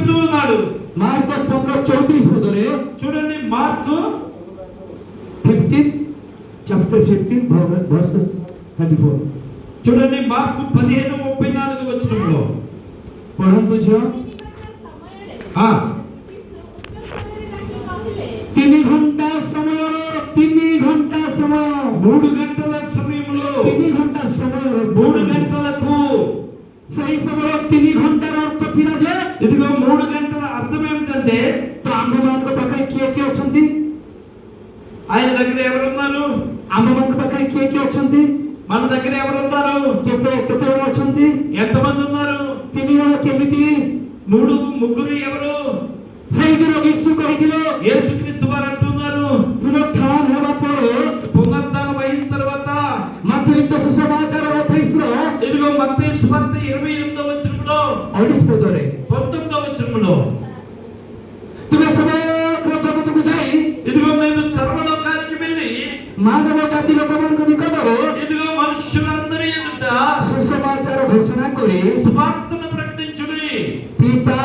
చెబుతూ ఉన్నాడు. మార్కు 15:34 పదరే చూడండి, మార్కు 15 చాప్టర్ 15 వర్సెస్ 34. చూడండి, మార్కు 15:34 వచనంలో ପଢନ୍ତୁ ଝିଅ। 3 ଘଣ୍ଟା ସମୟ 3 గంటల సమయంలో 3 ଘଣ୍ଟା ସମୟ 3 గంటలకు ସେହି ସମୟ 3 ଘଣ୍ଟାର ଅର୍ଥ ଥିଲା ଯେ ఇదిగో 3 గంటల అర్థం ఏమిటంటే ତ ଆମ୍ଭମାନଙ୍କ ପାଖରେ କିଏ କିଏ ଅଛନ୍ତି? ఆయన దగ్గర ఎవరున్నారు? ଆମ୍ଭମାନଙ୍କ ପାଖରେ କିଏ କିଏ ଅଛନ୍ତି? మన దగ్గర ఎవరున్నారు? କେତେ ଜଣ ଅଛନ୍ତି? ఎంతమంది ఉన్నారు? 3 ଜଣ କେମିତି? ముగ్గురు ఎవరు? ସେଇଦିନ ଯୀଶୁ କହିଥିଲେ, యేసుక్రీస్తు వారు అంటున్నారు, ପୁନରୁତ୍ଥାନ ହେବା ପରେ పునరుత్థానం అయిన తర్వాత ମାତୃତ୍ୱ ସୁସମାଚାର 28ର ఇదిగో మత్తయి సువార్త 28వ వచనంలో 19వ వచనంలో ତୁମେ ସମଗ୍ର ଜଗତକୁ ଯାଇ ఇదిగో మేము సర్వలోకానికి వెళ్ళి మానవ ଜାତି ଲୋକମାନଙ୍କ ନିକଟରେ ఇదిగో మనుషులందరి ఎదుట సుసమాచార ଘୋଷଣା କରି సువార్తను ప్రకటించుడి. పితా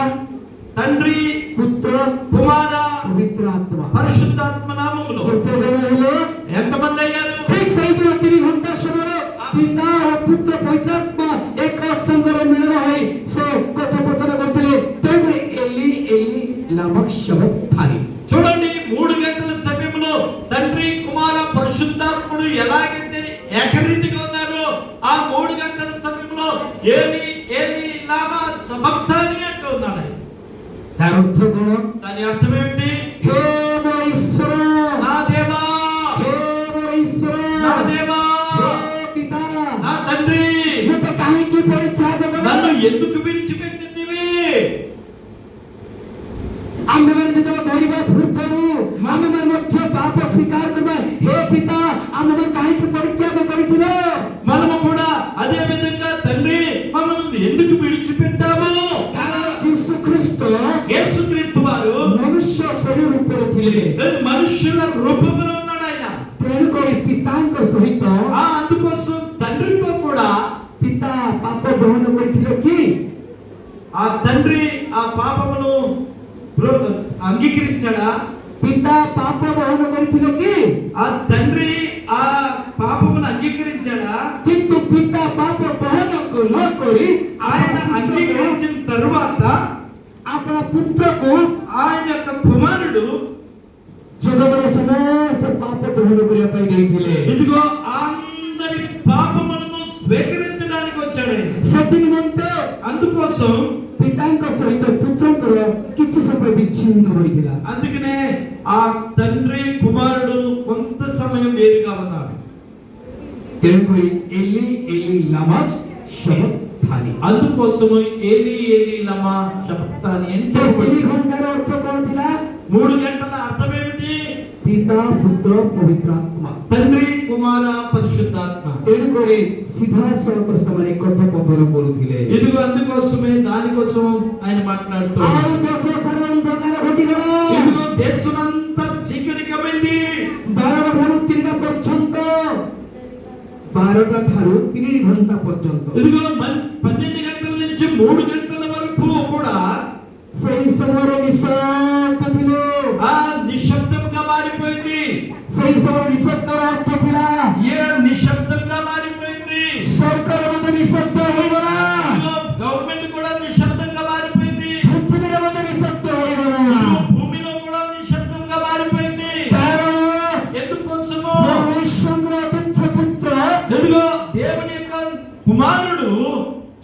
తండ్రి, పుత్ర, కుమార, పవిత్ర ఆత్మ పరిశుద్ధాత్మ నామములో କେତେ ଜଣ ହେଲେ? ఎంతమంది అయ్యారు? ଠିକ ସେଇଦିନ 3 ଘଣ୍ଟା ସମୟରେ ପିତା ଓ ପୁତ୍ର ପବିତ୍ର ଆତ୍ମା ଏକ ସଙ୍ଗରେ ମିଳନ ହୋଇ ସେ କଥୋପକଥନ କରୁଥିଲେ। ତେଣୁକରି ଏଲି ଏଲି ଲାମା ଶବକ୍ତାନି। చూడండి, 3 గంటల సమయంలో తండ్రి, కుమార, పరిశుద్ధాత్ముడు ఎలాగైతే ఏకరీతిగా ఉన్నారో ఆ 3 గంటల సమయంలో ఏలి ఏలి లామా సబక్తాని అంటూ ఉన్నాడు. ତାର ଅର୍ଥ କ'ଣ? దాని అర్థం ఏమిటి? హే ମୋ ଈଶ୍ୱର, నా దేవా, హే ମୋ ଈଶ୍ୱର, నా దేవా, హే ପିତା, నా తండ్రి, ମୋତେ କାହିଁକି ପରିତ୍ୟାଗ କଲ? నన్ను ఎందుకు విడిచిపెట్టిందివి? ଆମ୍ଭେମାନେ ଯେତେବେଳେ ମରିବା ପୂର୍ବରୁ ଆମେମାନେ ମଧ୍ୟ ପାପ ସ୍ୱୀକାର କରିବା, ହେ ପିତା ଆମମାନଙ୍କୁ କାହିଁକି ପରିତ୍ୟାଗ କରିଥିଲ? మనము కూడా అదే విధంగా తండ్రి మమ్మల్ని ఎందుకు విడిచిపెట్టాము? କାରଣ ଯୀଶୁ ଖ୍ରୀଷ୍ଟ యేసుక్రీస్తు వారు ମନୁଷ୍ୟ ଶରୀର ରୂପରେ ଥିଲେ। మనుష్యుల రూపంలో ఉన్నాడు ఆయన. ତେଣୁକରି ପିତାଙ୍କ ସହିତ అందుకోసం తండ్రితో కూడా ପିତା ପାପ ବହନ କରିଥିଲେ କି? ఆ తండ్రి ఆ పాపమును అంగీకరించాడా? ପିତା ପାପ ବହନ କରିଥିଲେ କି? ఆ తండ్రి ఆ పాపమును అంగీకరించాడా? କିନ୍ତୁ ପିତା ପାପ ବହନ ନ କରି ఆయన అంగీకరించిన తరువాత ଆପଣ ପୁତ୍ରକୁ ఆయన యొక్క కుమారుడు ଜଗତର ସମସ୍ତ ପାପ ବହନ କରିବା ପାଇଁ ଦେଇଥିଲେ। ఇదిగో అందరి పాపములను స్వీకరించడానికి వచ్చాడు. ସେଥିନିମନ୍ତେ అందుకోసం ପିତାଙ୍କ ସହିତ ପୁତ୍ରଙ୍କର କିଛି ସମୟ ବିଚ୍ଛିନ୍ନ ହୋଇଥିଲା। అందుకనే ఆ తండ్రి కుమారుడు కొంత సమయం వేరుగా ఉన్నారు. ତେଣୁକରି ଏଲି ଏଲି ଲାମା ଶବକ୍ତାନି। అందుకోసం ఏలి ఏలి లమా శబక్తాని అని 3 ଘଣ୍ଟାର ଅର୍ଥ କ'ଣ ଥିଲା? 3 గంటల అర్థం ఏమిటి? ପିତା ପୁତ୍ର ପବିତ୍ର ଆତ୍ମା। తండ్రి, కుమార, పరిశుద్ధాత్మ. ତେଣୁକରି ସିଧାସଳଖ ସେମାନେ କଥୋପକଥନ କରୁଥିଲେ। ఇదిగో అందుకోసమే దానికోసం ఆయన మాట్లాడుతూ ଆଉ ଦେଶ ସାରା ଅନ୍ଧକାର ଘୋଟିଗଲା। ఇదిగో దేశమంతా చీకటి కమ్మింది. 12ଟା ଠାରୁ 3ଟା ପର୍ଯ୍ୟନ୍ତ, 12ଟା ଠାରୁ 3 ଘଣ୍ଟା ପର୍ଯ୍ୟନ୍ତ ఇదిగో 12 గంటల నుంచి 3 గంటల వరకు కూడా ସେହି ସମୟରେ ନିଃଶବ୍ଦ ଥିଲେ। ఆ నిశ్శబ్దంగా మారిపోయింది. ସେହି ସମୟରେ ନିଃଶବ୍ଦର ଅର୍ଥ ଥିଲା ఏ నిశ్శబ్దంగా మారిపోయింది. ସରକାର ମଧ୍ୟ ନିଃଶବ୍ଦ ହୋଇଗଲା। ఇదిగో గవర్నమెంట్ కూడా నిశ్శబ్దంగా మారిపోయింది. ପୃଥିବୀରେ ମଧ୍ୟ ନିଃଶବ୍ଦ ହୋଇଗଲା। ఇదిగో భూమిలో కూడా నిశ్శబ్దంగా మారిపోయింది. କାରଣ ఎందుకోసము? ଈଶ୍ୱରଙ୍କର ଅତିథ୍ୟ పుତ୍ର ఇదిగో దేవుని యొక్క కుమారుడు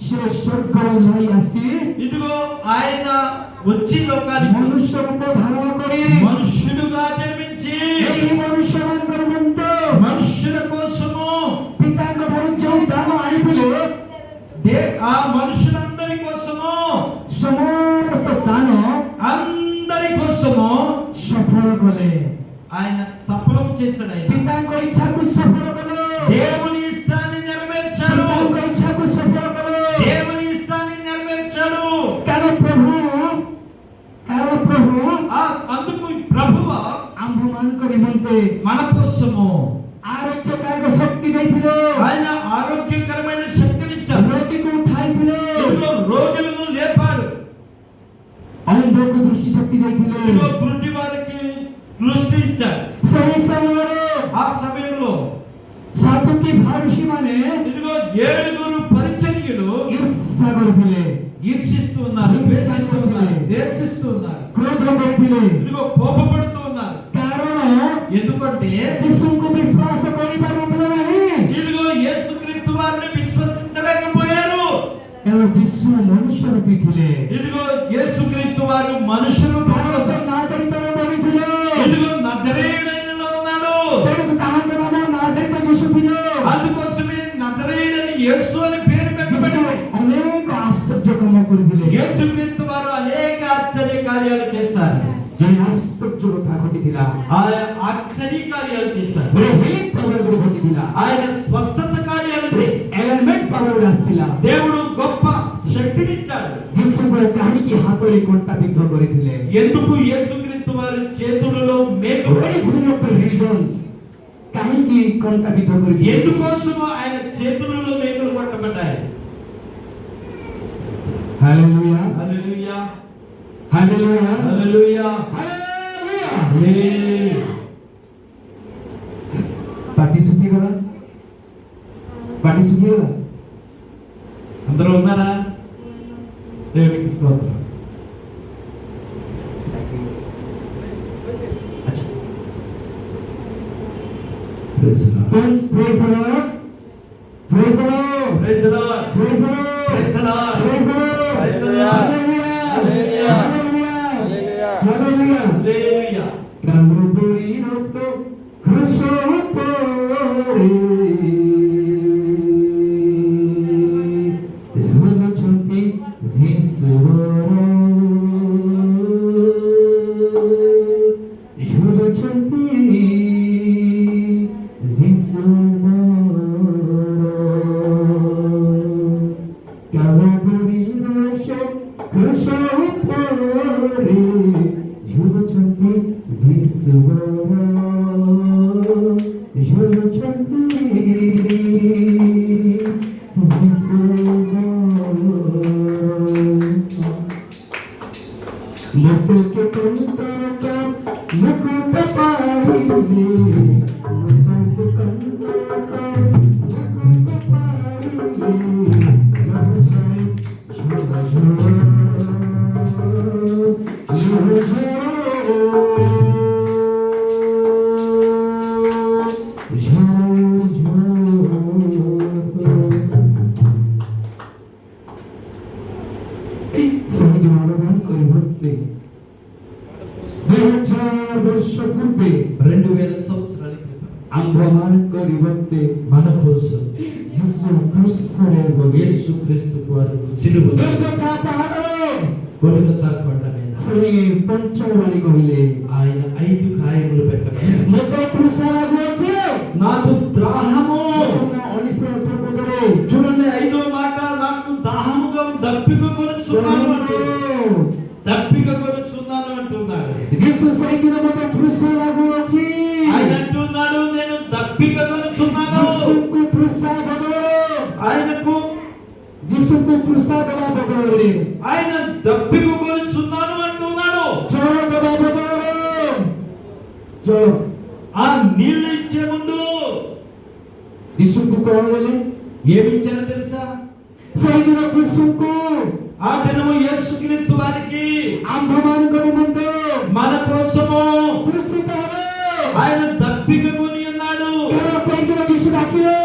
ସେ ସ୍ୱର୍ଗରୁ ଓହ୍ଲାଇ ଆସି ఇదిగో ఆయన వచ్చి లోకానికి ମନୁଷ୍ୟ ରୂପ ଧାରଣ କରି మనుష్యుడుగా జన్మించి ଏହି ମନୁଷ୍ୟମାନଙ୍କର ନିମନ୍ତେ మనుష్యుల కోసము ପିତାଙ୍କ ଠାରୁ ଯେଉଁ ଦାନ ଆଣିଥିଲେ ఆ మనుషులందరి కోసము ସମସ୍ତ ଦାନ అందరి కోసము ସଫଳ କଲେ। ఆయన సఫలం చేశాడు. ఆయన ପିତାଙ୍କ ଇଚ୍ଛାକୁ ସଫଳ କଲେ। దేవుని ఇష్టాన్ని నెరవేర్చాడు. ପିତାଙ୍କ ଇଚ୍ଛାକୁ ସଫଳ କଲେ। దేవుని ఇష్టాన్ని నెరవేర్చాడు. କାରଣ ପ୍ରଭୁ అందుకు ప్రభువ ଆମ୍ଭମାନଙ୍କ ନିମନ୍ତେ మన కోసము ఆరోగ్యకాରକ ଶକ୍ତି ଦେଇଥିଲେ। ఆయన ఆరోగ్యకరమైన శక్తినిచ్చాడు. ରୋଗୀକୁ ଉଠାଇଥିଲେ। రోగులను లేపాడు. ଅନ୍ଧକୁ ଦୃଷ୍ଟି ଶକ୍ତି ଦେଇଥିଲେ ఇదిగో గుడ్డి వారికి దృష్టి ఇచ్చాడు. ସେହି ସମୟରେ ఆ సమయంలో ସାଧୁକି ଫାରୁସୀମାନେ ఇదిగో 7 పరిచర్యలు ଈର୍ଷା କରିଥିଲେ ఈర్షిస్తూ ఉన్నారు, ద్వేషిస్తూ ఉన్నారు, దేశిస్తూ ఉన్నారు, କ୍ରୋଧ କରିଥିଲେ ఇదిగో కోపపడుతూ ఉన్నారు. କାରଣ ఎందుకంటే ଯୀଶୁଙ୍କୁ ବିଶ୍ୱାସ କରିପାରୁନଥିଲେ ନାହିଁ ఇదిగో యేసుక్రీస్తు వారిని విశ్వసించలేకపోయారు. ଏବଂ ଯୀଶୁ ମନୁଷ୍ୟ ରୂପୀ ଥିଲେ ఇదిగో యేసుక్రీస్తు వారు మనుషులు କାରଣ ସେ ନାଜରିତରେ ବଢିଥିଲେ ఇదిగో నజరేయుడైనలో ఉన్నాడు. ତେଣୁ ତାହାଙ୍କ ନାମ ନାଜରିତ ଯୀଶୁ ଥିଲେ అందుకోసమే నజరేయుడని యేసు అని పేరు ଯୀଶୁ పెట్టబడింది. ଅନେକ ଆଶ୍ଚର୍ଯ୍ୟ କାମ କରିଥିଲେ యేసుక్రీస్తు వారు అనేక ఆశ్చర్య కార్యాలు చేశారు. ଜଣେ ଆଶ୍ଚର୍ଯ୍ୟ କଥା ଘଟିଥିଲା ఆయన ఆశ్చర్య కార్యాలు చేశారు. ଗୋଟେ healing power ଗୋଟେ ଘଟିଥିଲା ఆయన స్వస్థత కార్యాలు చేశారు. element power ଗୋଟେ ଆସିଥିଲା దేవుడు గొప్ప శక్తినిచ్చాడు. ଯୀଶୁଙ୍କ କାହିଁକି ହାତରେ କଣ୍ଟା ବିଦ୍ଧ କରିଥିଲେ ఎందుకు యేసుక్రీస్తు వారి చేతులలో మేకులు what is one of the reasons କାହିଁକି କଣ୍ଟା ବିଦ୍ଧ କରିଥିଲେ ఎందుకోసమో ఆయన చేతులలో మేకులు పట్టబడ్డాయి. హల్లెలూయా హల్లెలూయా హల్లెలూయా హల్లెలూయా హల్లెలూయా హల్లెలూయా. ପାଟି ଶୁଖିଗଲା ପାଟି ଶୁଖିଗଲା అందరూ ఉన్నారా? దేవునికి స్తోత్రం. అచ్చా. Praise the Lord. praise the Lord praise the Lord Praise the Lord. praise the Lord Praise the Lord. praise the Lord Praise the Lord. hallelujah Hallelujah. hallelujah hallelujah hallelujah. Cambrupuri nosso cruzou pore Zulu chanti zisoro Zulu chanti zisoro Cambrupuri nosso cruzou pore Zulu chanti zisoro Zulu chanti Mostro que cantava mukuta paile Mostro que cantava mukuta paile Lohjai jhora jhora କରିବତେ 2000 ବର୍ଷ ପୂର୍ବେ 2000 సంవత్సరాల క్రితం ଆମ୍ଭମାନ କରିବତେ మన కోసం ଯୀଶୁ କୃଷ୍ଣରେ యేసుక్రీస్తు వారు సిలువ ଗୋଲଗୋଥା ପାହାଡ଼ରେ గొల్గొతా కొండ మీద ସେ ପଞ୍ଚବାଣୀ କହିଲେ ఆయన 5 గాయములు పెట్టబడ్డాయి. ମୋତେ ତୃଷା ଲାଗୁଅଛି నాకు దాహము. 19 ପଦରେ చూడండి 5వ మాట, నాకు దాహముగా దప్పిక కొనుచున్నాను అంటున్నాడు. దప్పిక కొనుచున్నాను అంటున్నాడు. ଯୀଶୁ ସେଇଦିନ ମୋତେ ତୃଷା ଲାଗୁଅଛି ఆయన అంటున్నాడు, నేను దప్పిక కొనుచున్నాను. ଯୀଶୁଙ୍କୁ ତୃଷା ବଦଳରେ ఆయనకు ଯୀଶୁଙ୍କୁ ତୃଷା ଦେବା ବଦଳରେ ఆయన దప్పిక కొనుచున్నాను అంటున్నాడు. ଜଳ ଦେବା ବଦଳରେ ଜଳ ఆ నీళ్లు ఇచ్చే ముందు ଯୀଶୁଙ୍କୁ କଣ ଦେଲେ ఏమి ఇచ్చారో తెలుసా? ସେଇଦିନ ଯୀଶୁଙ୍କୁ ఆ దినము యేసుక్రీస్తు వారికి ଆମ୍ଭମାନଙ୍କ ନିମନ୍ତେ మన కోసము ତୃଷିତ ହେଲେ ఆయన దప్పిక కొని ఉన్నాడు. କାରଣ ସେଇଦିନ ଯୀଶୁ ଡାକିଲେ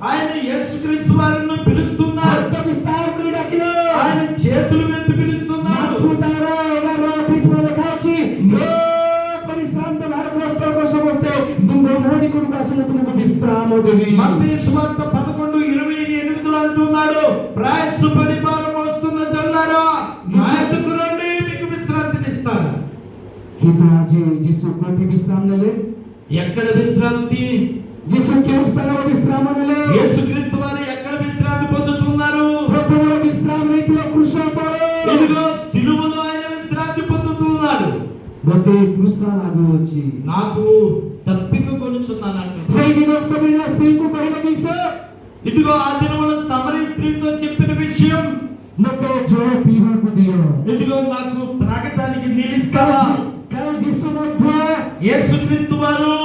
ఆయన యేసుక్రీస్తు వారిని పిలుస్తున్నారు. ହସ୍ତ ବିସ୍ତାର କରି ଡାକିଲେ ఆయన చేతులు ఎత్తి పిలుస్తున్నారు. ମାଥୁ ତାର 11:28 ଲେଖା ଅଛି ହେ ପରିଶ୍ରାନ୍ତ ଭାରଗ୍ରସ୍ତ ଲୋକ ସମସ୍ତେ ତୁମ ମୋହରି କୋଡ଼କୁ ଆସନ୍ତୁ ତୁମକୁ ବିଶ୍ରାମ ଦେବି మత్తయి సువార్త 11:28 అంటున్నాడు, ప్రయాసపడి భారం మోస్తున్న జనులారా నా యొద్దకు రండి, మీకు విశ్రాంతినిస్తాను. କିନ୍ତୁ ଆଜି ଯୀଶୁ କୋଉଠି ବିଶ୍ରାମ ନେଲେ ఎక్కడ విశ్రాంతి? ଯୀଶୁ କେଉଁ ସ୍ଥାନରେ ବିଶ୍ରାମ ନେଲେ యేసుక్రీస్తు వారు ఎక్కడ విశ్రాంతి పొందుతున్నారు? ପ୍ରଥମରେ ବିଶ୍ରାମ ନେଇଥିଲେ କୃଷ ପରେ ఇదిగో సిలువలో ఆయన విశ్రాంతి పొందుతున్నాడు. ମୋତେ ତୃଷା ଲାଗୁଅଛି నాకు దప్పిక కొనుచున్నాను అంటున్నాడు. ସେଇଦିନ ସମୀନା ସ୍ତ୍ରୀଙ୍କୁ କହିଲେ ଯୀଶୁ ఇదిగో ఆ దినమున సమరీ స్త్రీతో చెప్పిన విషయం, ମୋତେ ଜଳ ପିଇବାକୁ ଦିଅ ఇదిగో నాకు త్రాగటానికి యేసుక్రీస్తు వారు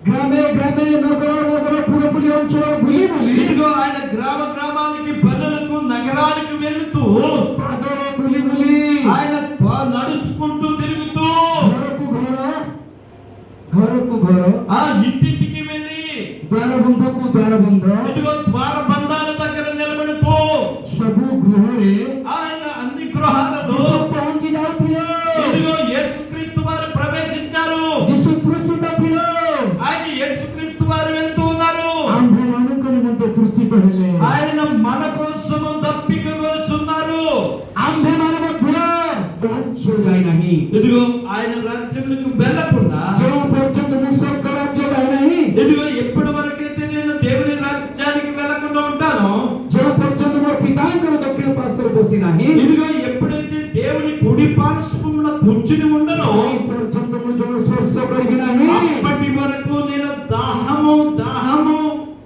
গ্রামে গ্রামে নগর নগর পুরোপুরি অঞ্চল বুলি বুলি ఇదిగో ఆయన గ్రామానికి పల్లెలకు నగరాలకు వెళ్తూ পাদরে বুলি বুলি ఆయన నడుచుకుంటూ తిరుగుతూ ঘরকু ঘর ఆ ఇంటింటికి వెళ్ళి ద్వారবন্ধకు ద్వారবন্ধ ఇదిగో ద్వారబంధాల దగ్గర నిలబడుతూ సబు గృహరే ఆయన అన్ని గృహాలలో যিশু পৌঁছি যাଉଥିଲେ ఇదిగో యేసుక్రీస్తు వారు ప్రవేశించారు. যিশু క్రూశిత ଥିଲେ ఆయన యేసుక్రీస్తు వారు వెళ్తూ ఉన్నారు. ఆంభମାନଙ୍କ నిమిత్త క్రూశిత ହେଲେ ఆయన మన కోసము దప్పిక కొలుచున్నారు. ఆంభମାନ ମଧ୍ୟ రాజ్ୟ ଯାଇ ନାହିଁ ఇదిగో ఆయన రాజ్యములకు వెళ్ళకుండా ଯେଉଁ ପର୍ଯ୍ୟନ୍ତ ମୁଁ ସ୍ୱର୍ଗ ରାଜ୍ୟ ଯାଇ ନାହିଁ ఇదిగో ఎప్పటి వరకైతే నేను దేవుని రాజ్యానికి వెళ్ళకుండా ఉంటానో ଯେଉଁ పର୍ଯ୍ୟନ୍ତ ମୋର ପିତାଙ୍କର ଦକ୍ଷିଣ ପାର୍ଶ୍ୱରେ ବସି ନାହିଁ ఇదిగో ఎప్పుడైతే దేవుని కుడి పార్శ్వమున కూర్చుని ఉండనో ସେହି ପର୍ଯ୍ୟନ୍ତ ମୁଁ ଜଳ ସ୍ପର୍ଶ କରିବି ନାହିଁ అప్పటి వరకు నేను దాహము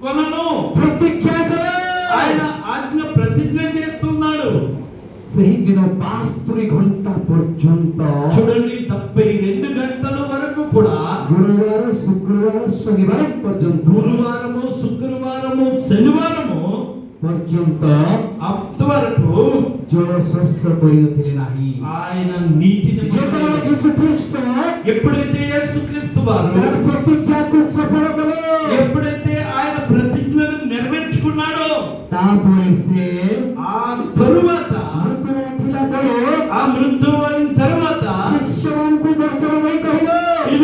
కొనను. ପ୍ରତିଜ୍ଞା କଲେ ఆయన ఆజ్ఞ ప్రతిజ్ఞ చేస్తున్నాడు. ସେହି ଦିନ 72 ଘଣ୍ଟା ପର୍ଯ୍ୟନ୍ତ చూడండి 72 గంటల వరకు కూడా ଗୁରୁବାର ଶୁକ୍ରବାର ଶନିବାର ପର୍ଯ୍ୟନ୍ତ గురువారము శుక్రవారము శనివారము ପର୍ଯ୍ୟନ୍ତ అంతవరకు ଜଳ ସ୍ପର୍ଶ କରିନଥିଲେ ନାହିଁ ఆయన నీటిని ଯେତେବେଳେ ଯୀଶୁ ଖ୍ରୀଷ୍ଟ ఎప్పుడైతే యేసుక్రీస్తు వారు ତାର